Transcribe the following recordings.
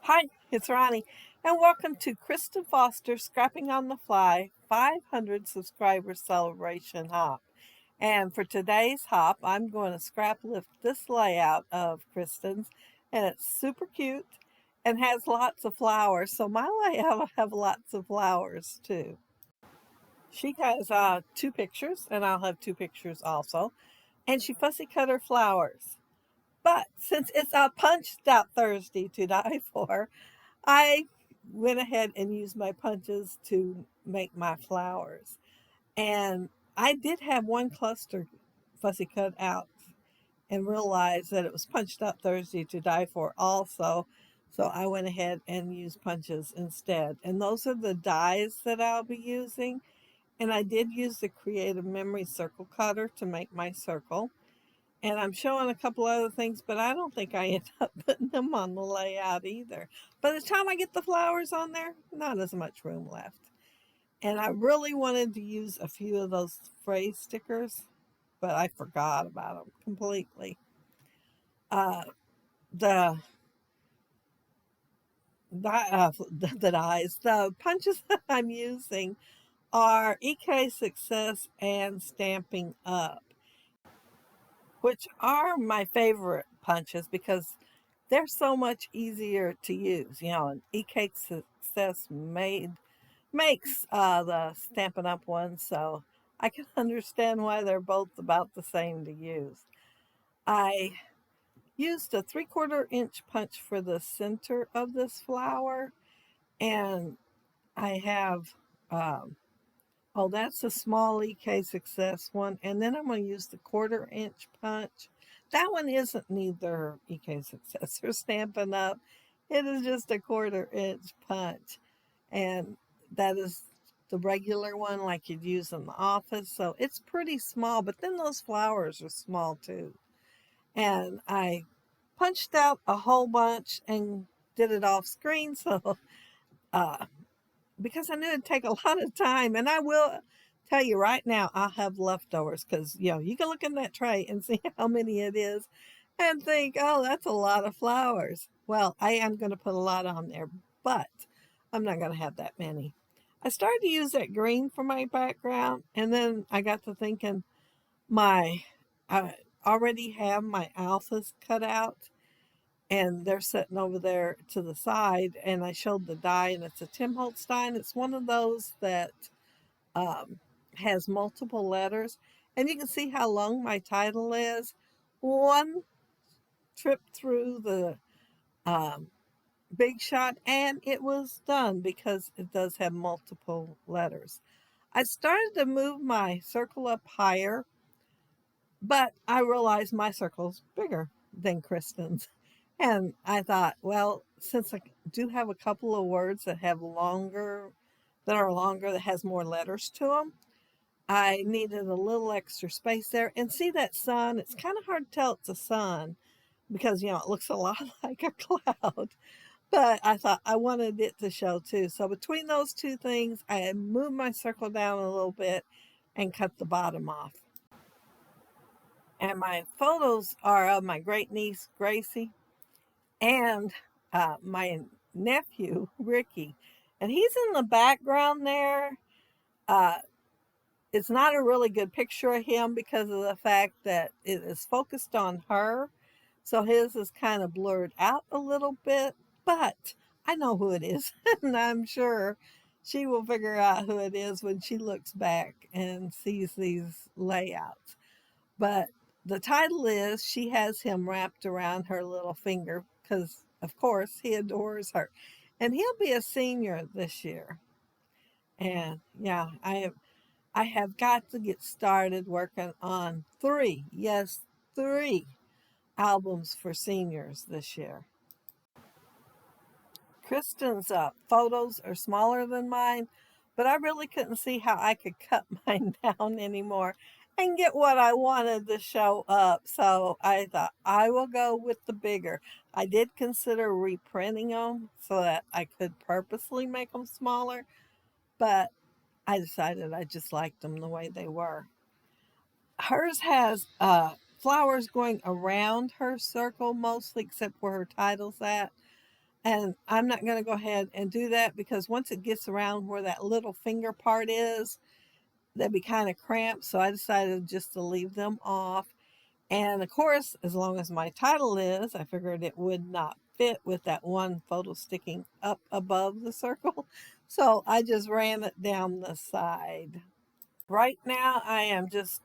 Hi, it's Ronnie, and welcome to Kristen Foster's Scrapping on the Fly 500 Subscriber Celebration Hop. And for today's hop, I'm going to scrap lift this layout of Kristen's, and it's super cute and has lots of flowers. So my layout will have lots of flowers too. She has two pictures, and I'll have two pictures also. And she fussy cut her flowers. But since it's a punched out Thursday to die for, I went ahead and used my punches to make my flowers. And I did have one cluster fussy cut out and realized that it was punched up Thursday to die for also. So I went ahead and used punches instead. And those are the dies that I'll be using. And I did use the Creative Memory circle cutter to make my circle. And I'm showing a couple other things, but I don't think I end up putting them on the layout either. By the time I get the flowers on there, not as much room left. And I really wanted to use a few of those phrase stickers, but I forgot about them completely. Uh, the the dies, the punches that I'm using are EK Success and Stamping Up, which are my favorite punches because they're so much easier to use. And E-Cake Success makes the Stampin' Up! One, so I can understand why they're both about the same to use. I used a 3/4 inch punch for the center of this flower, and I have, um, oh, that's a small EK Success one, and then I'm going to use the 1/4 inch punch. That one isn't neither EK Success or Stampin' Up. It is just a 1/4 inch punch, and that is the regular one like you'd use in the office. So it's pretty small, but then those flowers are small too. And I punched out a whole bunch and did it off screen. So uh, because I knew it'd take a lot of time. And I will tell you right now, I'll have leftovers because, you can look in that tray and see how many it is and think, oh, that's a lot of flowers. Well, I am going to put a lot on there, but I'm not going to have that many. I started to use that green for my background, and then I got to thinking I already have my alphas cut out, and they're sitting over there to the side, and I showed the die, and it's a Tim Holtz die, and it's one of those that um, has multiple letters, and you can see how long my title is. One trip through the um, big shot, and it was done because it does have multiple letters. I started to move my circle up higher, but I realized my circle's bigger than Kristen's. And I thought, well, since I do have a couple of words that are longer, that has more letters to them, I needed a little extra space there. And see that sun? It's kind of hard to tell it's a sun because, it looks a lot like a cloud. But I thought I wanted it to show too. So between those two things, I moved my circle down a little bit and cut the bottom off. And my photos are of my great niece, Gracie, and my nephew, Ricky. And he's in the background there. Uh, it's not a really good picture of him because of the fact that it is focused on her. So his is kind of blurred out a little bit, but I know who it is. And I'm sure she will figure out who it is when she looks back and sees these layouts. But the title is She Has Him Wrapped Around Her Little Finger because, of course, he adores her. And he'll be a senior this year. And yeah, I have got to get started working on three, yes, three albums for seniors this year. Kristen's photos are smaller than mine, but I really couldn't see how I could cut mine down anymore and get what I wanted to show up. So I thought I will go with the bigger. I did consider reprinting them so that I could purposely make them smaller, but I decided I just liked them the way they were. Hers has flowers going around her circle mostly, except where her title's at. And I'm not going to go ahead and do that because once it gets around where that little finger part is, they'd be kind of cramped. So I decided just to leave them off. And of course, as long as my title is, I figured it would not fit with that one photo sticking up above the circle. So I just ran it down the side. Right now, I am just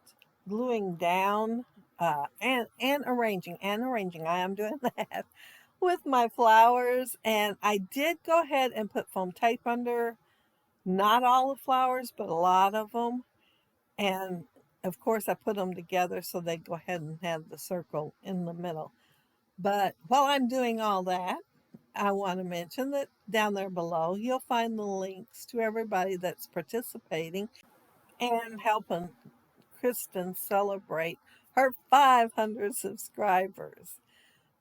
gluing down and arranging and arranging. I am doing that with my flowers. And I did go ahead and put foam tape under not all the flowers, but a lot of them. And of course, I put them together so they go ahead and have the circle in the middle. But while I'm doing all that, I want to mention that down there below, you'll find the links to everybody that's participating and helping Kristen celebrate her 500 subscribers.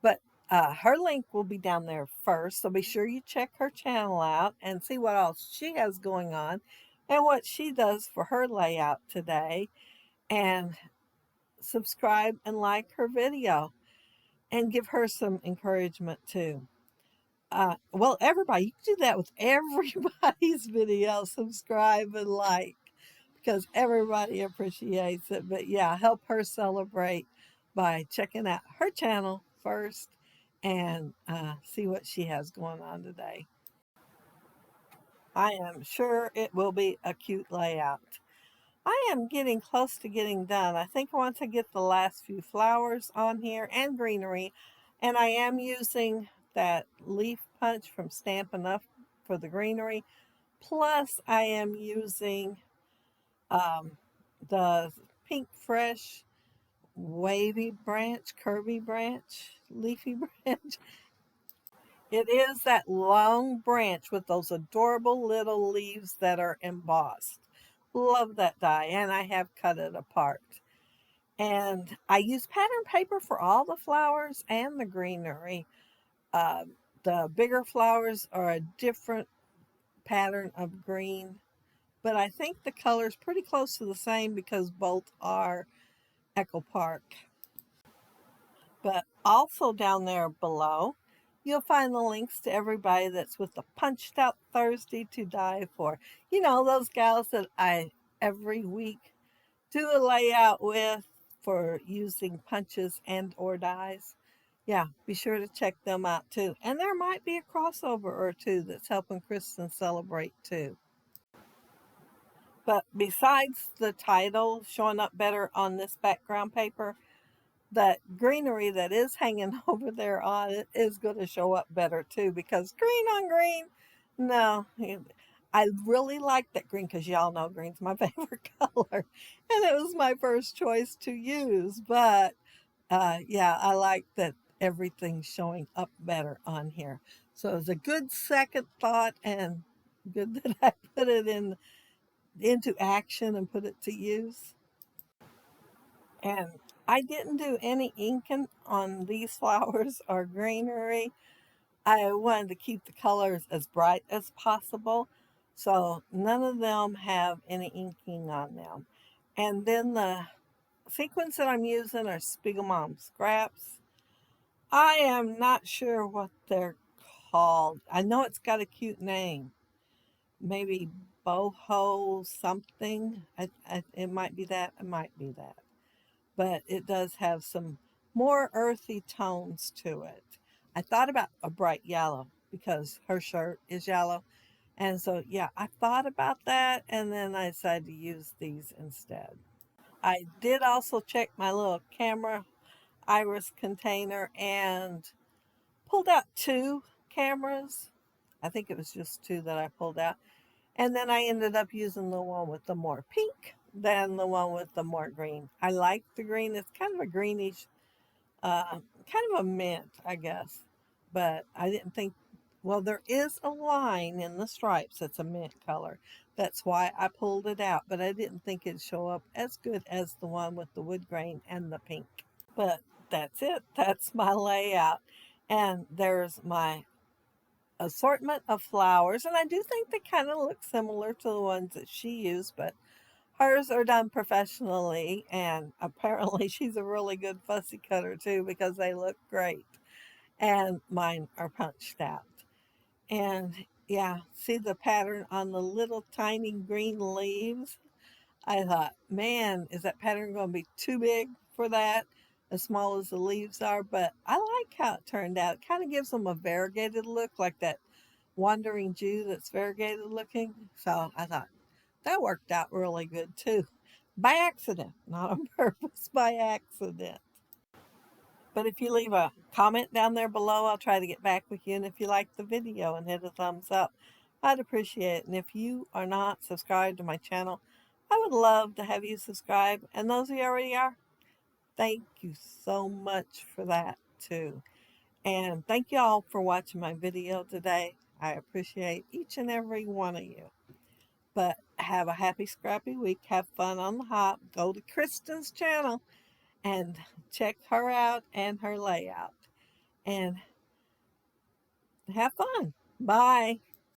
But her link will be down there first, so be sure you check her channel out and see what else she has going on and what she does for her layout today. And subscribe and like her video and give her some encouragement too. Well, everybody, you can do that with everybody's video. Subscribe and like because everybody appreciates it. But yeah, help her celebrate by checking out her channel first and see what she has going on today. I am sure it will be a cute layout. I am getting close to getting done. I think once I get the last few flowers on here and greenery, and I am using that leaf punch from Stampin' Up! For the greenery. Plus, I am using um, the Pink Fresh wavy branch, curvy branch, leafy branch. It is that long branch with those adorable little leaves that are embossed. Love that die, and I have cut it apart. And I use pattern paper for all the flowers and the greenery. Uh, the bigger flowers are a different pattern of green, but I think the color's pretty close to the same because both are Echo Park. But also down there below, you'll find the links to everybody that's with the Punched Out Thursday to Die for. You know, those gals that I every week do a layout with for using punches and or dies. Yeah, be sure to check them out too. And there might be a crossover or two that's helping Kristen celebrate too. But besides the title showing up better on this background paper, that greenery that is hanging over there on it is going to show up better too because green on green, no. I really like that green because y'all know green's my favorite color and it was my first choice to use. But yeah, I like that everything's showing up better on here. So it's a good second thought and good that I put it into action and put it to use. And I didn't do any inking on these flowers or greenery. I wanted to keep the colors as bright as possible. So none of them have any inking on them. And then the sequins that I'm using are Spiegelmom scraps. I am not sure what they're called. I know it's got a cute name. Maybe boho something. It might be that. It might be that. But it does have some more earthy tones to it. I thought about a bright yellow because her shirt is yellow. And so, yeah, I thought about that and then I decided to use these instead. I did also check my little camera iris container and pulled out two cameras. I think it was just two that I pulled out. And then I ended up using the one with the more pink than the one with the more green. I like the green. It's kind of a greenish, kind of a mint, I guess. But I didn't think, well, there is a line in the stripes that's a mint color. That's why I pulled it out. But I didn't think it'd show up as good as the one with the wood grain and the pink. But that's it. That's my layout. And there's my assortment of flowers, and I do think they kind of look similar to the ones that she used, but hers are done professionally, and apparently she's a really good fussy cutter too because they look great. And mine are punched out. And yeah, see the pattern on the little tiny green leaves? I thought, man, is that pattern going to be too big for that? As small as the leaves are, but I like how it turned out. It kind of gives them a variegated look, like that wandering Jew that's variegated looking. So I thought that worked out really good too. By accident, not on purpose, by accident. But if you leave a comment down there below, I'll try to get back with you. And if you like the video and hit a thumbs up, I'd appreciate it. And if you are not subscribed to my channel, I would love to have you subscribe. And those of you already are, thank you so much for that too. And thank you all for watching my video today. I appreciate each and every one of you. But have a happy, scrappy week. Have fun on the hop. Go to Kristen's channel and check her out and her layout. And have fun. Bye.